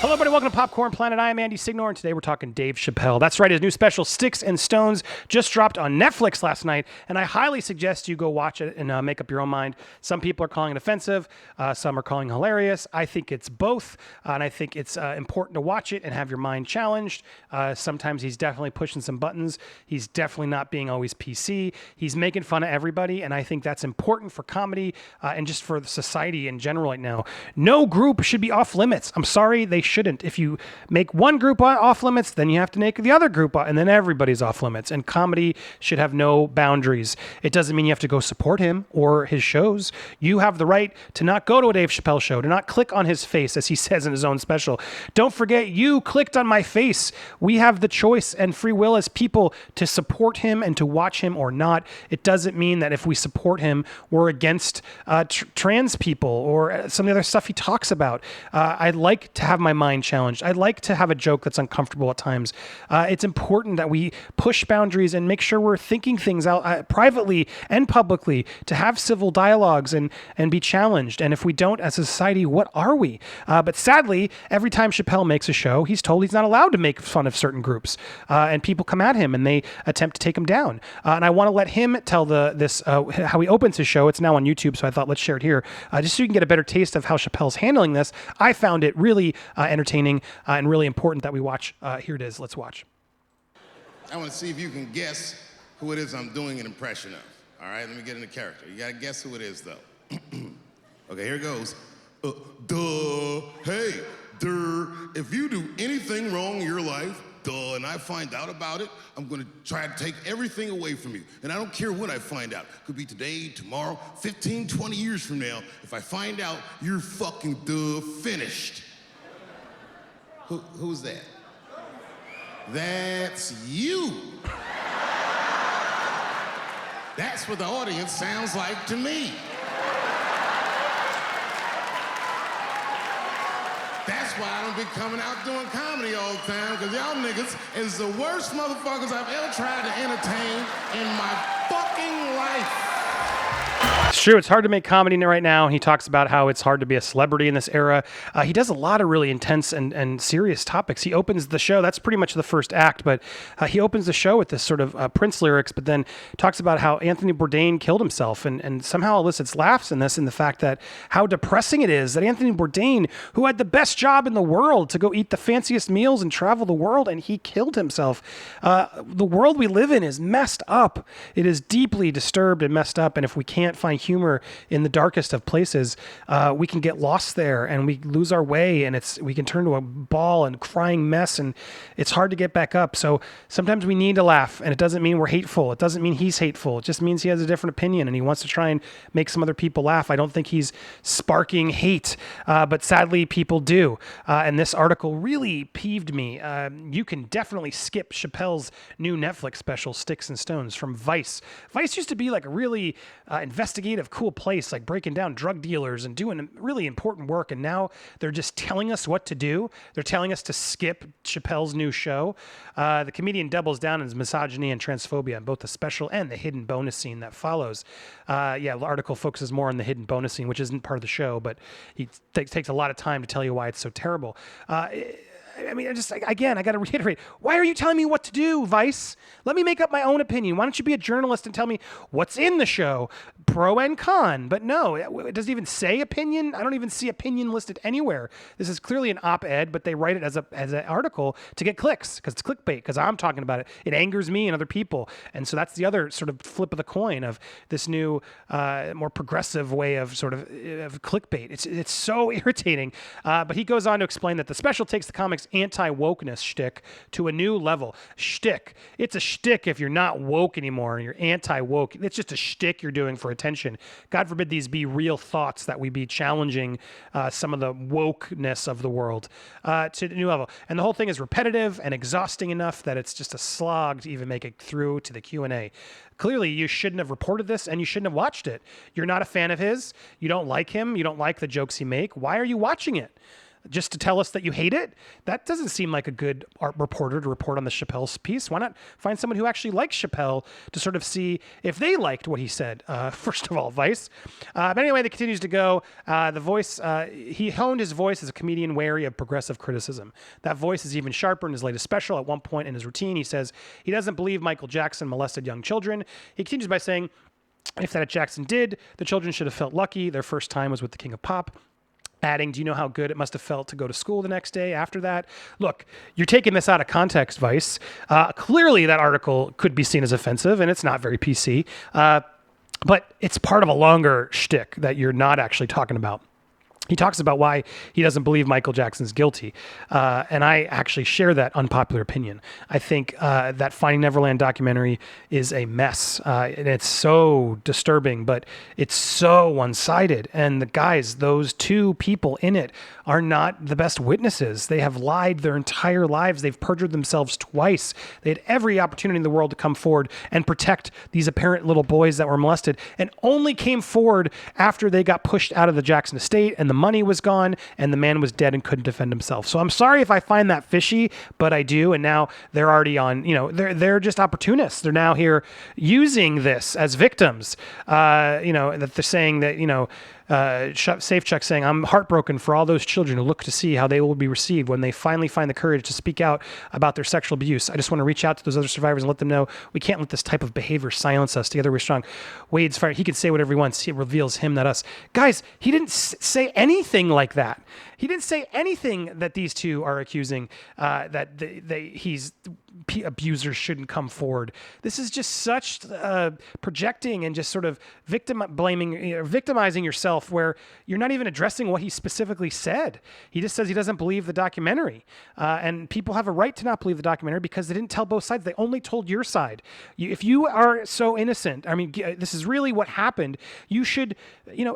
Hello, everybody. Welcome to Popcorn Planet. I am Andy Signore, and today we're talking Dave Chappelle. That's right. His new special, Sticks and Stones, just dropped on Netflix last night, and I highly suggest you go watch it and make up your own mind. Some people are calling it offensive. Some are calling it hilarious. I think it's both, and I think it's important to watch it and have your mind challenged. Sometimes he's definitely pushing some buttons. He's definitely not being always PC. He's making fun of everybody, and I think that's important for comedy and just for society in general right now. No group should be off limits. I'm sorry, they shouldn't. If you make one group off limits, then you have to make the other group and then everybody's off limits. And comedy should have no boundaries. It doesn't mean you have to go support him or his shows. You have the right to not go to a Dave Chappelle show, to not click on his face, as he says in his own special. Don't forget, you clicked on my face. We have the choice and free will as people to support him and to watch him or not. It doesn't mean that if we support him, we're against trans people or some of the other stuff he talks about. I'd like to have my mind challenged. I'd like to have a joke that's uncomfortable at times. It's important that we push boundaries and make sure we're thinking things out privately and publicly, to have civil dialogues and be challenged. And if we don't as a society, what are we? But sadly, every time Chappelle makes a show, he's told he's not allowed to make fun of certain groups. And people come at him and they attempt to take him down. And I want to let him tell how he opens his show. It's now on YouTube, so I thought let's share it here, just so you can get a better taste of how Chappelle's handling this. I found it really entertaining and really important that we watch. Here it is. Let's watch. I want to see if you can guess who it is I'm doing an impression of. All right, let me get into character. You got to guess who it is, though. Okay, here it goes. Hey, if you do anything wrong in your life, and I find out about it, I'm gonna try to take everything away from you. And I don't care when I find out. Could be today, tomorrow, 15, 20 years from now. If I find out, you're fucking finished. Who's that? That's you. That's what the audience sounds like to me. That's why I don't be coming out doing comedy all the time, because y'all niggas is the worst motherfuckers I've ever tried to entertain in my fucking life. It's true. It's hard to make comedy right now. He talks about how it's hard to be a celebrity in this era. He does a lot of really intense and serious topics. He opens the show. That's pretty much the first act, but he opens the show with this sort of Prince lyrics, but then talks about how Anthony Bourdain killed himself and somehow elicits laughs in this, in the fact that how depressing it is that Anthony Bourdain, who had the best job in the world to go eat the fanciest meals and travel the world, and he killed himself. The world we live in is messed up. It is deeply disturbed and messed up, and if we can't find humor in the darkest of places, we can get lost there and we lose our way, and we can turn to a ball and crying mess, and it's hard to get back up. So sometimes we need to laugh, and it doesn't mean we're hateful. It doesn't mean he's hateful. It just means he has a different opinion and he wants to try and make some other people laugh. I don't think he's sparking hate, but sadly people do. And this article really peeved me. You can definitely skip Chappelle's new Netflix special, Sticks and Stones, from Vice. Vice used to be like a really investigative, cool place, like breaking down drug dealers and doing really important work. And now they're just telling us what to do. They're telling us to skip Chappelle's new show. The comedian doubles down on his misogyny and transphobia in both the special and the hidden bonus scene that follows. The article focuses more on the hidden bonus scene, which isn't part of the show, but he takes a lot of time to tell you why it's so terrible. I mean, I got to reiterate, why are you telling me what to do, Vice? Let me make up my own opinion. Why don't you be a journalist and tell me what's in the show, pro and con? But no, it doesn't even say opinion. I don't even see opinion listed anywhere. This is clearly an op-ed, but they write it as an article to get clicks, because it's clickbait, because I'm talking about it. It angers me and other people. And so that's the other sort of flip of the coin of this new, more progressive way of clickbait. It's so irritating. But he goes on to explain that the special takes the comics anti-wokeness shtick to a new level. Shtick. It's a shtick if you're not woke anymore and you're anti-woke. It's just a shtick you're doing for attention. God forbid these be real thoughts, that we be challenging some of the wokeness of the world to a new level. And the whole thing is repetitive and exhausting enough that it's just a slog to even make it through to the Q&A. Clearly, you shouldn't have reported this and you shouldn't have watched it. You're not a fan of his. You don't like him. You don't like the jokes he make. Why are you watching it? just to tell us that you hate it? That doesn't seem like a good art reporter to report on the Chappelle piece. Why not find someone who actually likes Chappelle to sort of see if they liked what he said? First of all, Vice. But anyway, that continues to go. The voice, he honed his voice as a comedian wary of progressive criticism. That voice is even sharper in his latest special. At one point in his routine, he says he doesn't believe Michael Jackson molested young children. He continues by saying, if that Jackson did, the children should have felt lucky. Their first time was with the King of Pop. Adding, do you know how good it must have felt to go to school the next day after that? Look, you're taking this out of context, Vice. Clearly, that article could be seen as offensive, and it's not very PC. But it's part of a longer shtick that you're not actually talking about. He talks about why he doesn't believe Michael Jackson's guilty. And I actually share that unpopular opinion. I think that Finding Neverland documentary is a mess. And it's so disturbing, but it's so one-sided. And the guys, those two people in it are not the best witnesses. They have lied their entire lives. They've perjured themselves twice. They had every opportunity in the world to come forward and protect these apparent little boys that were molested, and only came forward after they got pushed out of the Jackson estate and the money was gone and the man was dead and couldn't defend himself. So I'm sorry if I find that fishy, but I do. And now they're already on, they're just opportunists. They're now here using this as victims, that they're saying that, Safe Chuck saying, I'm heartbroken for all those children who look to see how they will be received when they finally find the courage to speak out about their sexual abuse. I just want to reach out to those other survivors and let them know we can't let this type of behavior silence us. Together we're strong. Wade's fired. He can say whatever he wants. It reveals him, not us. Guys, he didn't say anything like that. He didn't say anything that these two are accusing, that he's abusers shouldn't come forward. This is just such projecting and just sort of victimizing yourself, where you're not even addressing what he specifically said. He just says he doesn't believe the documentary, and people have a right to not believe the documentary because they didn't tell both sides. They only told your side. If you are so innocent, I mean, this is really what happened. You should,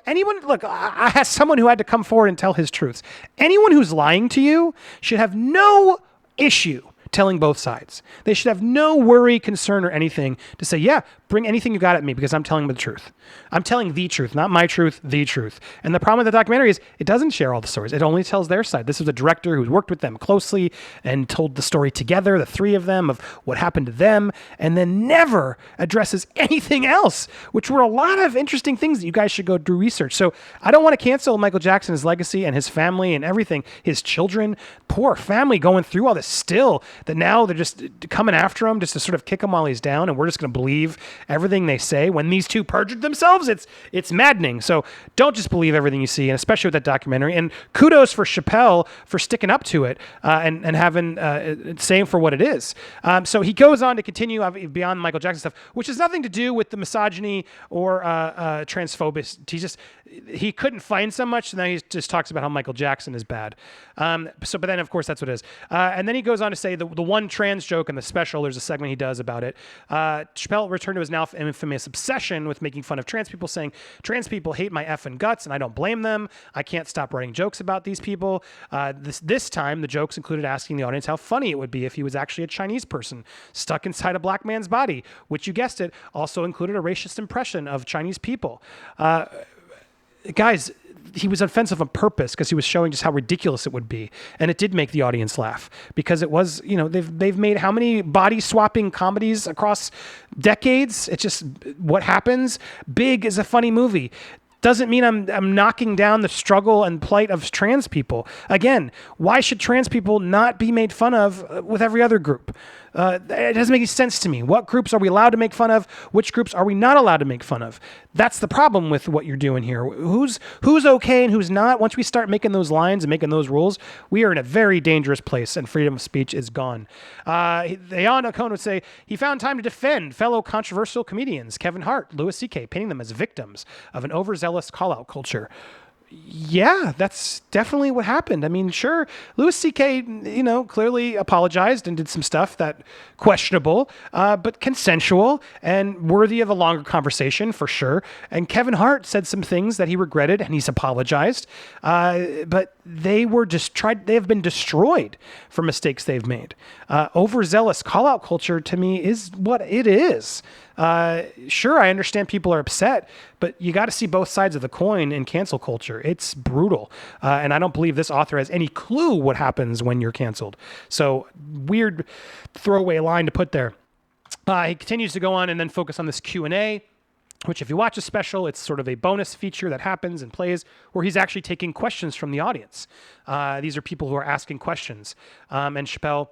anyone, look, I had someone who had to come forward and tell his truths. Anyone who's lying to you should have no issue telling both sides. They should have no worry, concern, or anything to say, yeah, bring anything you got at me because I'm telling them the truth. I'm telling the truth, not my truth, the truth. And the problem with the documentary is it doesn't share all the stories. It only tells their side. This was a director who's worked with them closely and told the story together, the three of them, of what happened to them, and then never addresses anything else, which were a lot of interesting things that you guys should go do research. So I don't want to cancel Michael Jackson, his legacy, and his family and everything, his children, poor family going through all this still, that now they're just coming after him just to sort of kick him while he's down, and we're just going to believe everything they say when these two perjured themselves. It's maddening. So don't just believe everything you see, and especially with that documentary. And kudos for Chappelle for sticking up to it and having saying for what it is. So he goes on to continue beyond Michael Jackson stuff, which has nothing to do with the misogyny or transphobic. He couldn't find so much, so now he just talks about how Michael Jackson is bad. But then, of course, that's what it is. And then he goes on to say the one trans joke in the special, there's a segment he does about it. Chappelle returned to his now infamous obsession with making fun of trans people, saying, trans people hate my effing guts, and I don't blame them. I can't stop writing jokes about these people. This time, the jokes included asking the audience how funny it would be if he was actually a Chinese person stuck inside a black man's body, which, you guessed it, also included a racist impression of Chinese people. Guys, he was offensive on purpose because he was showing just how ridiculous it would be. And it did make the audience laugh because it was, they've made how many body swapping comedies across decades? It's just what happens. Big is a funny movie. Doesn't mean I'm knocking down the struggle and plight of trans people. Again, why should trans people not be made fun of with every other group? It doesn't make any sense to me. What groups are we allowed to make fun of? Which groups are we not allowed to make fun of? That's the problem with what you're doing here. Who's okay and who's not? Once we start making those lines and making those rules, we are in a very dangerous place, and freedom of speech is gone. Ayan Ocon would say he found time to defend fellow controversial comedians Kevin Hart, Louis C.K., painting them as victims of an overzealous call-out culture. Yeah, that's definitely what happened. I mean, sure, Louis C.K., clearly apologized and did some stuff that questionable, but consensual and worthy of a longer conversation for sure. And Kevin Hart said some things that he regretted and he's apologized, but they have been destroyed for mistakes they've made. Overzealous call-out culture to me is what it is. Sure, I understand people are upset, but you got to see both sides of the coin in cancel culture. It's brutal. And I don't believe this author has any clue what happens when you're canceled. So weird throwaway line to put there. He continues to go on and then focus on this Q&A, which if you watch a special, it's sort of a bonus feature that happens and plays where he's actually taking questions from the audience. These are people who are asking questions. And Chappelle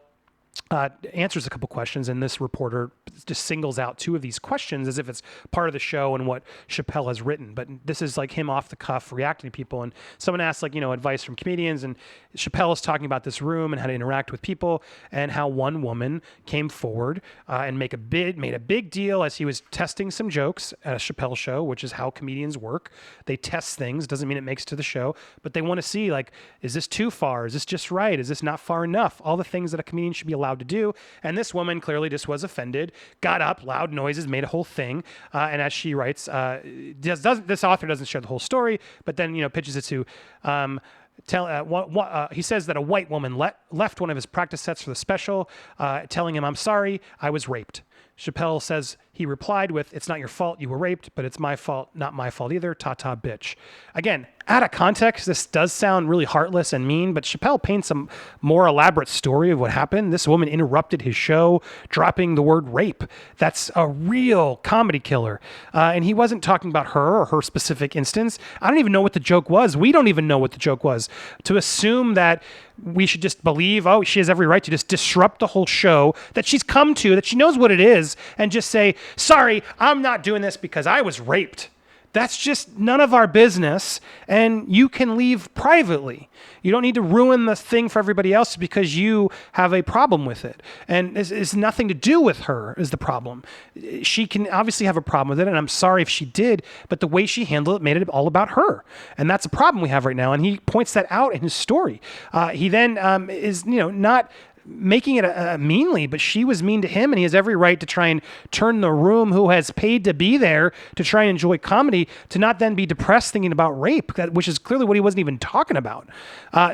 answers a couple questions, and this reporter just singles out two of these questions as if it's part of the show and what Chappelle has written. But this is like him off the cuff reacting to people. And someone asks, like, advice from comedians, and Chappelle is talking about this room and how to interact with people and how one woman came forward and made a big deal as he was testing some jokes at a Chappelle show, which is how comedians work. They test things. Doesn't mean it makes it to the show, but they want to see, like, is this too far? Is this just right? Is this not far enough? All the things that a comedian should be allowed to do. And this woman clearly just was offended, got up, loud noises, made a whole thing. And as she writes, this author doesn't share the whole story, but then, pitches it to, he says that a white woman left one of his practice sets for the special, telling him, "I'm sorry, I was raped." Chappelle says he replied with, "It's not your fault you were raped, but it's my fault, not my fault either. Ta-ta, bitch." Again, out of context, this does sound really heartless and mean, but Chappelle paints a more elaborate story of what happened. This woman interrupted his show, dropping the word rape. That's a real comedy killer. And he wasn't talking about her or her specific instance. I don't even know what the joke was. We don't even know what the joke was. To assume that we should just believe, oh, she has every right to just disrupt the whole show that she's come to, that she knows what it is, and just say, "Sorry, I'm not doing this because I was raped." That's just none of our business, and you can leave privately. You don't need to ruin the thing for everybody else because you have a problem with it. And it's nothing to do with her is the problem. She can obviously have a problem with it, and I'm sorry if she did, but the way she handled it made it all about her. And that's a problem we have right now, and he points that out in his story. He then is, not making it meanly, but she was mean to him, and he has every right to try and turn the room who has paid to be there to try and enjoy comedy to not then be depressed thinking about rape, which is clearly what he wasn't even talking about.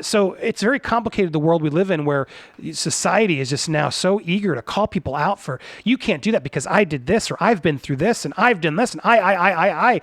So it's very complicated, the world we live in, where society is just now so eager to call people out for, you can't do that because I did this, or I've been through this, and I've done this, and I.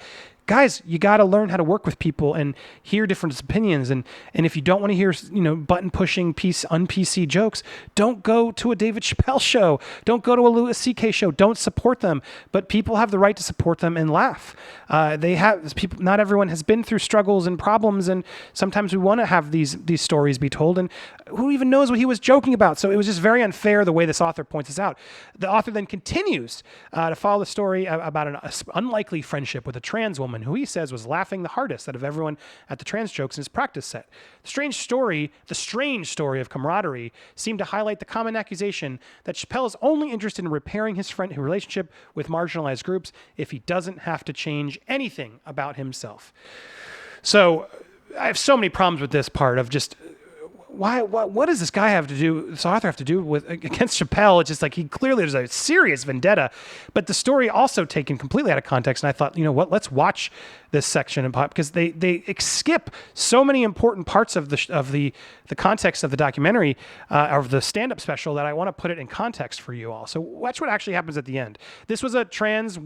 Guys, you got to learn how to work with people and hear different opinions. And if you don't want to hear, button pushing, un-PC jokes, don't go to a David Chappelle show. Don't go to a Louis C.K. show. Don't support them. But people have the right to support them and laugh. Not everyone has been through struggles and problems, and sometimes we want to have these stories be told. And who even knows what he was joking about? So it was just very unfair the way this author points this out. The author then continues to follow the story about an unlikely friendship with a trans woman who he says was laughing the hardest out of everyone at the trans jokes in his practice set. The strange story of camaraderie seemed to highlight the common accusation that Chappelle is only interested in repairing his relationship with marginalized groups if he doesn't have to change anything about himself. So I have so many problems with this part of just, what does this guy have to do, this author have to do with against Chappelle? It's just like there's a serious vendetta, but the story also taken completely out of context. And I thought, let's watch this section in pop because they skip so many important parts of the context of the documentary of the stand-up special that I want to put it in context for you all. So watch what actually happens at the end. This was a trans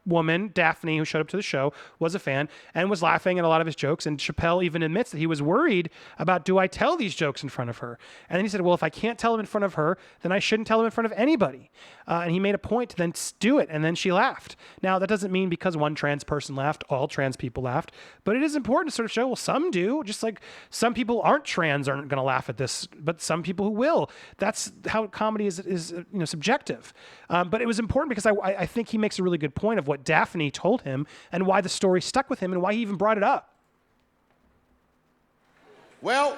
woman, Daphne, who showed up to the show, was a fan, and was laughing at a lot of his jokes. And Chappelle even admits that he was worried about, do I tell these jokes in front of her? And then he said, well, if I can't tell them in front of her, then I shouldn't tell them in front of anybody. And he made a point to then do it, and then she laughed. Now, that doesn't mean because one trans person laughed, all trans people laughed, but it is important to sort of show, well, some do, just like some people aren't going to laugh at this, but some people who will. That's how comedy is subjective. But it was important because I think he makes a really good point of what Daphne told him and why the story stuck with him and why he even brought it up. Well,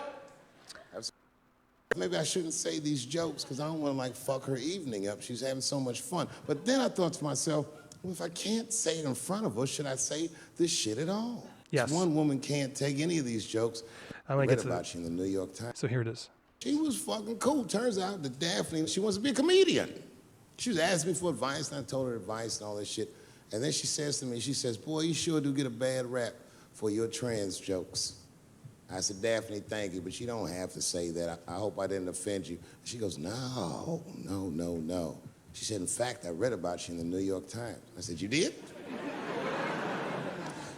maybe I shouldn't say these jokes because I don't want to fuck her evening up. She's having so much fun. But then I thought to myself, well, if I can't say it in front of her, should I say this shit at all? Yes. One woman can't take any of these jokes. I read about you in the New York Times. So here it is. She was fucking cool. Turns out that Daphne, she wants to be a comedian. She was asking me for advice, and I told her advice and all that shit. And then she says to me, boy, you sure do get a bad rap for your trans jokes. I said, Daphne, thank you, but you don't have to say that. I hope I didn't offend you. She goes, no. She said, in fact, I read about you in the New York Times. I said, you did?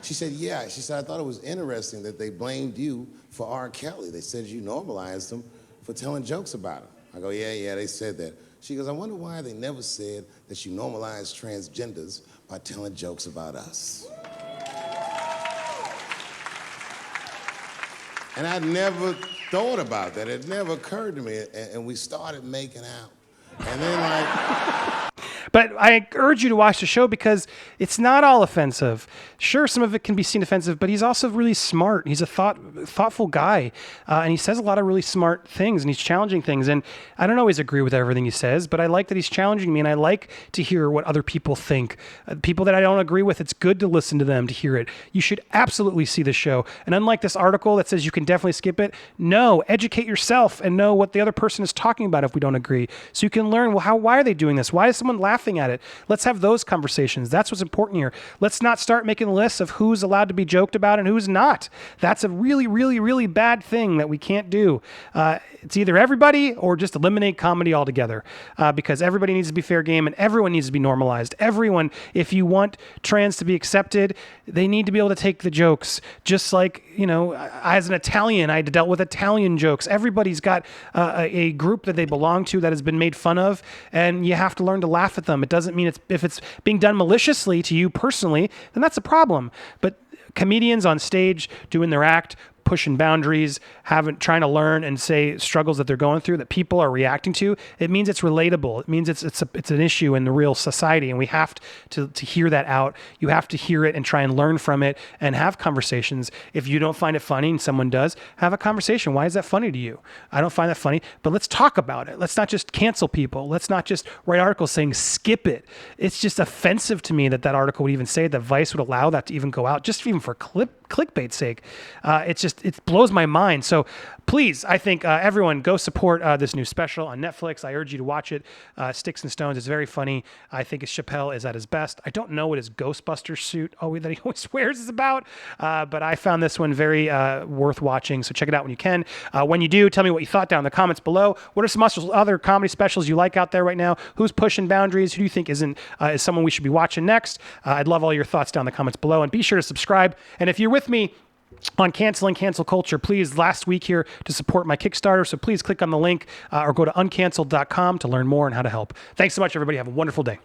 She said, yeah. She said, I thought it was interesting that they blamed you for R. Kelly. They said you normalized him for telling jokes about him. I go, yeah, they said that. She goes, I wonder why they never said that you normalized transgenders by telling jokes about us. And I'd never thought about that. It never occurred to me. And we started making out. And then But I urge you to watch the show because it's not all offensive. Sure, some of it can be seen offensive, but he's also really smart. He's a thoughtful guy, and he says a lot of really smart things, and he's challenging things. And I don't always agree with everything he says, but I like that he's challenging me, and I like to hear what other people think. People that I don't agree with, it's good to listen to them, to hear it. You should absolutely see the show. And unlike this article that says you can definitely skip it, no, educate yourself and know what the other person is talking about if we don't agree. So you can learn, well, why are they doing this? Why is someone laughing at it? Let's have those conversations. That's what's important here. Let's not start making lists of who's allowed to be joked about and who's not. That's a really, really, really bad thing that we can't do. It's either everybody or just eliminate comedy altogether, because everybody needs to be fair game and everyone needs to be normalized. Everyone, if you want trans to be accepted, they need to be able to take the jokes. Just like, as an Italian, I dealt with Italian jokes. Everybody's got a group that they belong to that has been made fun of, and you have to learn to laugh at them. It doesn't mean if it's being done maliciously to you personally, then that's a problem. But comedians on stage doing their act, pushing boundaries, trying to learn and say struggles that they're going through that people are reacting to, it means it's relatable. It means it's an issue in the real society, and we have to hear that out. You have to hear it and try and learn from it and have conversations. If you don't find it funny and someone does, have a conversation. Why is that funny to you? I don't find that funny, but let's talk about it. Let's not just cancel people. Let's not just write articles saying skip it. It's just offensive to me that article would even say that Vice would allow that to even go out, just even for clickbait's sake. It blows my mind. So please, I think everyone go support this new special on Netflix. I urge you to watch it. Sticks and Stones is very funny. I think Chappelle is at his best. I don't know what his Ghostbusters suit that he always wears is about, but I found this one very worth watching. So check it out when you can. When you do, tell me what you thought down in the comments below. What are some other comedy specials you like out there right now? Who's pushing boundaries? Who do you think is someone we should be watching next? I'd love all your thoughts down in the comments below, and be sure to subscribe. And if you're with me on canceling cancel culture, please, last week here to support my Kickstarter. So please click on the link or go to uncanceled.com to learn more on how to help. Thanks so much, everybody. Have a wonderful day.